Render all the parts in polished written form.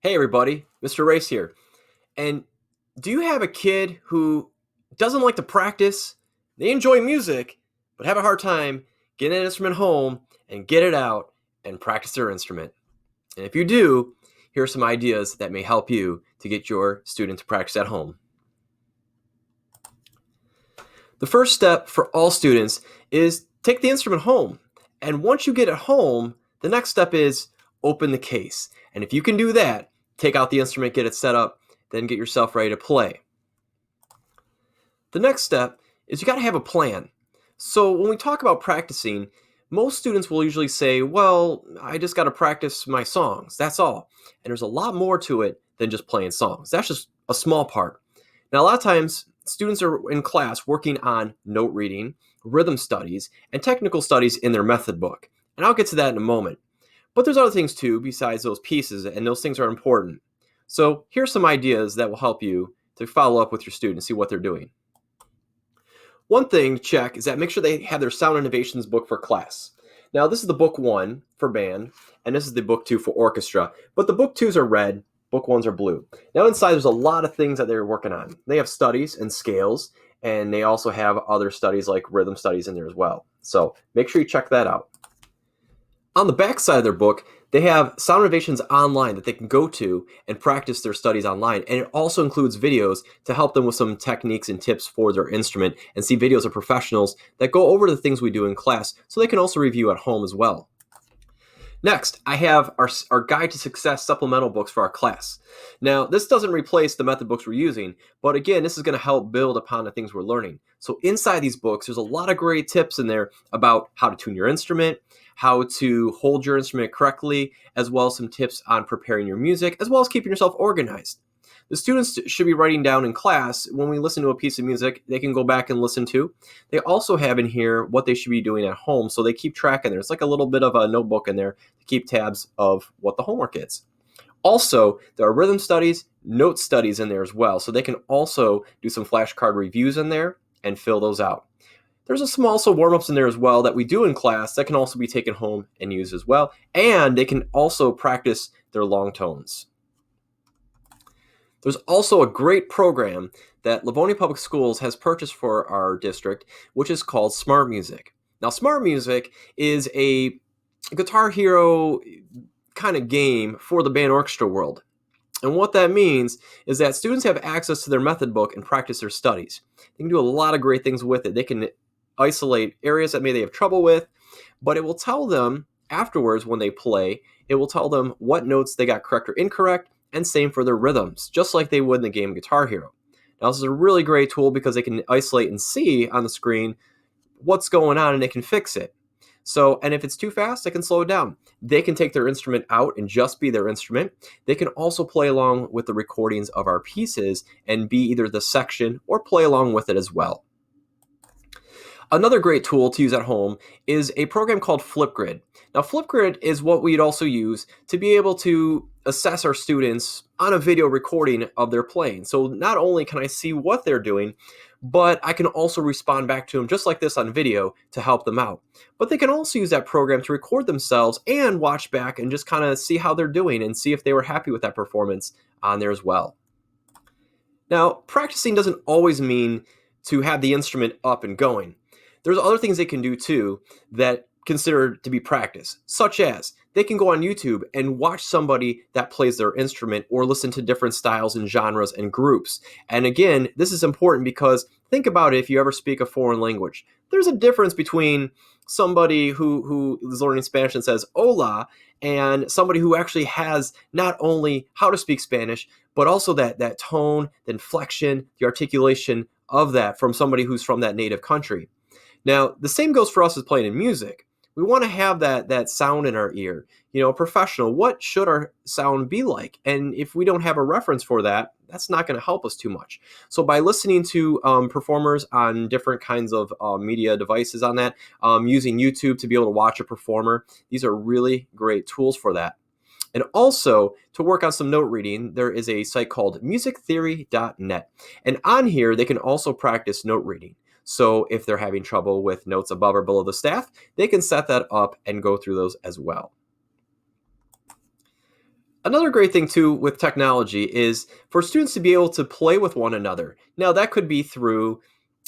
Hey everybody, Mr. Race here. And do you have a kid who doesn't like to practice? They enjoy music, but have a hard time getting an instrument home and get it out and practice their instrument. And if you do, here are some ideas that may help you to get your student to practice at home. The first step for all students is take the instrument home. And once you get it home, the next step is open the case. And if you can do that, take out the instrument, get it set up, then get yourself ready to play. The next step is you got to have a plan. So when we talk about practicing, most students will usually say, well, I just got to practice my songs. That's all. And there's a lot more to it than just playing songs. That's just a small part. Now, a lot of times, students are in class working on note reading, rhythm studies, and technical studies in their method book. And I'll get to that in a moment. But there's other things too besides those pieces, and those things are important. So here's some ideas that will help you to follow up with your students, see what they're doing. One thing to check is that make sure they have their Sound Innovations book for class. Now, this is the book 1 for band, and this is the book 2 for orchestra. But the book 2s are red, book 1s are blue. Now, inside there's a lot of things that they're working on. They have studies and scales, and they also have other studies like rhythm studies in there as well. So make sure you check that out. On the back side of their book, they have Sound Innovations Online that they can go to and practice their studies online. And it also includes videos to help them with some techniques and tips for their instrument, and see videos of professionals that go over the things we do in class so they can also review at home as well. Next, I have our Guide to Success supplemental books for our class. Now, this doesn't replace the method books we're using, but again, this is going to help build upon the things we're learning. So inside these books, there's a lot of great tips in there about how to tune your instrument, how to hold your instrument correctly, as well as some tips on preparing your music, as well as keeping yourself organized. The students should be writing down in class when we listen to a piece of music they can go back and listen to. They also have in here what they should be doing at home, so they keep track in there. It's like a little bit of a notebook in there to keep tabs of what the homework is. Also, there are rhythm studies, note studies in there as well, so they can also do some flashcard reviews in there and fill those out. There's some also warm-ups in there as well that we do in class that can also be taken home and used as well, and they can also practice their long tones. There's also a great program that Livonia Public Schools has purchased for our district, which is called Smart Music. Now, Smart Music is a Guitar Hero kind of game for the band orchestra world. And what that means is that students have access to their method book and practice their studies. They can do a lot of great things with it. They can isolate areas that maybe they have trouble with, but it will tell them afterwards when they play, it will tell them what notes they got correct or incorrect, and same for their rhythms, just like they would in the game Guitar Hero. Now, this is a really great tool because they can isolate and see on the screen what's going on and they can fix it. So, and if it's too fast, they can slow it down. They can take their instrument out and just be their instrument. They can also play along with the recordings of our pieces and be either the section or play along with it as well. Another great tool to use at home is a program called Flipgrid. Now, Flipgrid is what we'd also use to be able to assess our students on a video recording of their playing. So not only can I see what they're doing, but I can also respond back to them just like this on video to help them out. But they can also use that program to record themselves and watch back and just kind of see how they're doing and see if they were happy with that performance on there as well. Now, practicing doesn't always mean to have the instrument up and going. There's other things they can do too that considered to be practice, such as they can go on YouTube and watch somebody that plays their instrument or listen to different styles and genres and groups. And again, this is important because think about it, if you ever speak a foreign language, there's a difference between somebody who is learning Spanish and says hola and somebody who actually has not only how to speak Spanish, but also that tone, the inflection, the articulation of that from somebody who's from that native country. Now, the same goes for us as playing in music. We want to have that sound in our ear. You know, professional, what should our sound be like? And if we don't have a reference for that, that's not going to help us too much. So by listening to performers on different kinds of media devices on that, using YouTube to be able to watch a performer, these are really great tools for that. And also, to work on some note reading, there is a site called musictheory.net. And on here, they can also practice note reading. So if they're having trouble with notes above or below the staff, they can set that up and go through those as well. Another great thing too with technology is for students to be able to play with one another. Now that could be through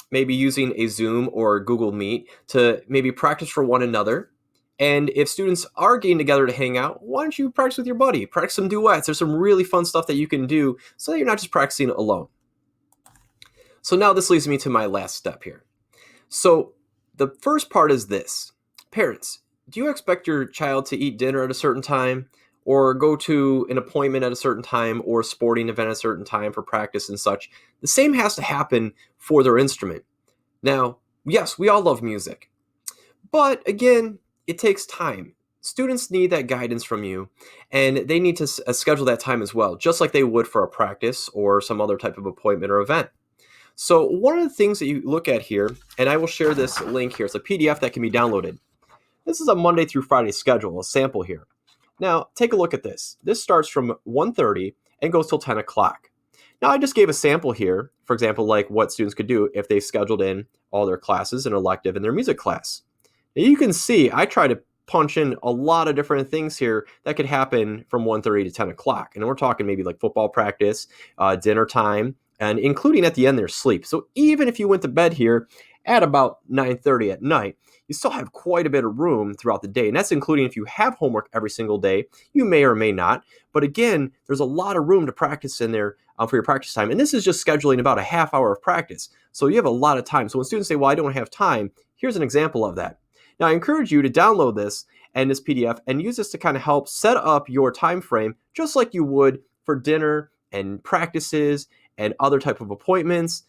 maybe using a Zoom or Google Meet to maybe practice for one another. And if students are getting together to hang out, why don't you practice with your buddy? Practice some duets. There's some really fun stuff that you can do so that you're not just practicing alone. So now this leads me to my last step here. So the first part is this. Parents, do you expect your child to eat dinner at a certain time or go to an appointment at a certain time or a sporting event at a certain time for practice and such? The same has to happen for their instrument. Now, yes, we all love music, but again, it takes time. Students need that guidance from you, and they need to schedule that time as well, just like they would for a practice or some other type of appointment or event. So, one of the things that you look at here, and I will share this link here, it's a PDF that can be downloaded. This is a Monday through Friday schedule, a sample here. Now, take a look at this. This starts from 1:30 and goes till 10 o'clock. Now, I just gave a sample here, for example, like what students could do if they scheduled in all their classes and elective in their music class. Now, you can see I try to punch in a lot of different things here that could happen from 1:30 to 10 o'clock. And we're talking maybe like football practice, dinner time, and including at the end their sleep. So even if you went to bed here at about 9:30 at night, you still have quite a bit of room throughout the day. And that's including if you have homework every single day. You may or may not. But again, there's a lot of room to practice in there for your practice time. And this is just scheduling about a half hour of practice. So you have a lot of time. So when students say, well, I don't have time, here's an example of that. Now, I encourage you to download this and this PDF and use this to kind of help set up your time frame, just like you would for dinner and practices and other type of appointments,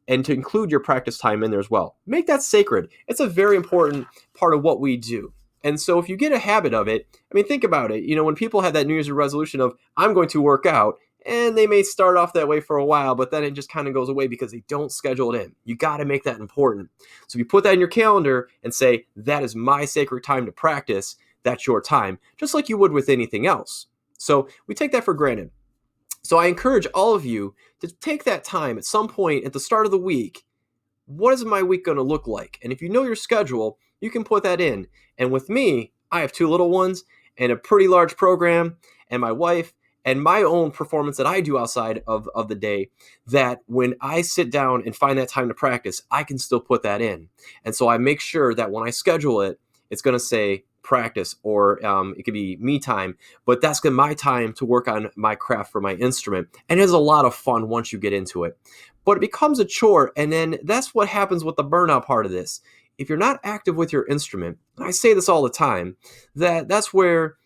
and to include your practice time in there as well. Make that sacred. It's a very important part of what we do. And so if you get a habit of it, I mean, think about it. You know, when people have that New Year's resolution of, I'm going to work out, and they may start off that way for a while, but then it just kind of goes away because they don't schedule it in. You got to make that important. So if you put that in your calendar and say, that is my sacred time to practice, that's your time, just like you would with anything else. So we take that for granted. So I encourage all of you to take that time at some point at the start of the week. What is my week going to look like? And if you know your schedule, you can put that in. And with me, I have two little ones and a pretty large program, and my wife, and my own performance that I do outside of the day, that when I sit down and find that time to practice, I can still put that in. And so I make sure that when I schedule it, it's going to say practice, or it could be me time, but that's my time to work on my craft for my instrument. And it's a lot of fun once you get into it. But it becomes a chore, and then that's what happens with the burnout part of this. If you're not active with your instrument, and I say this all the time, that's where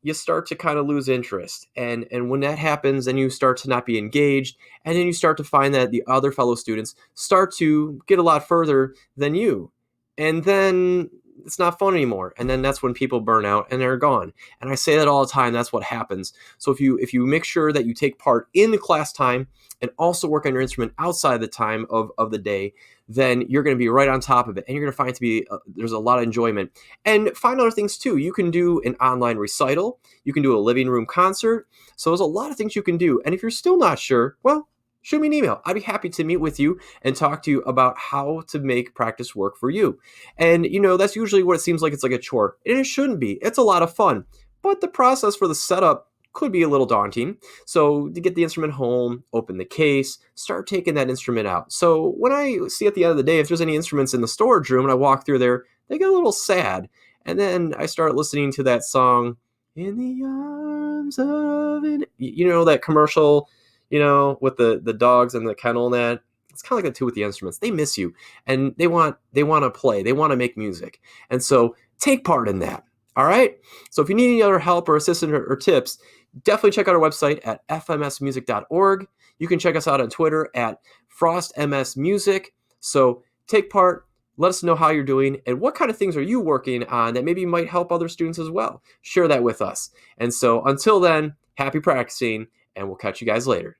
you start to kind of lose interest. And when that happens, then you start to not be engaged, and then you start to find that the other fellow students start to get a lot further than you. And then it's not fun anymore. And then that's when people burn out and they're gone. And I say that all the time, that's what happens. So if you make sure that you take part in the class time and also work on your instrument outside the time of the day, then you're going to be right on top of it. And you're going to find it to be, there's a lot of enjoyment. And find other things too. You can do an online recital. You can do a living room concert. So there's a lot of things you can do. And if you're still not sure, well, shoot me an email. I'd be happy to meet with you and talk to you about how to make practice work for you. And, that's usually what it seems like. It's like a chore. And it shouldn't be. It's a lot of fun. But the process for the setup could be a little daunting. So to get the instrument home, open the case, start taking that instrument out. So when I see at the end of the day, if there's any instruments in the storage room and I walk through there, they get a little sad. And then I start listening to that song, In the Arms of that commercial, with the dogs and the kennel and that. It's kind of like that too with the instruments. They miss you, and they want to play. They want to make music. And so take part in that. All right? So if you need any other help or assistance or tips, definitely check out our website at fmsmusic.org. You can check us out on Twitter at frostmsmusic. So take part. Let us know how you're doing and what kind of things are you working on that maybe might help other students as well. Share that with us. And so until then, happy practicing, and we'll catch you guys later.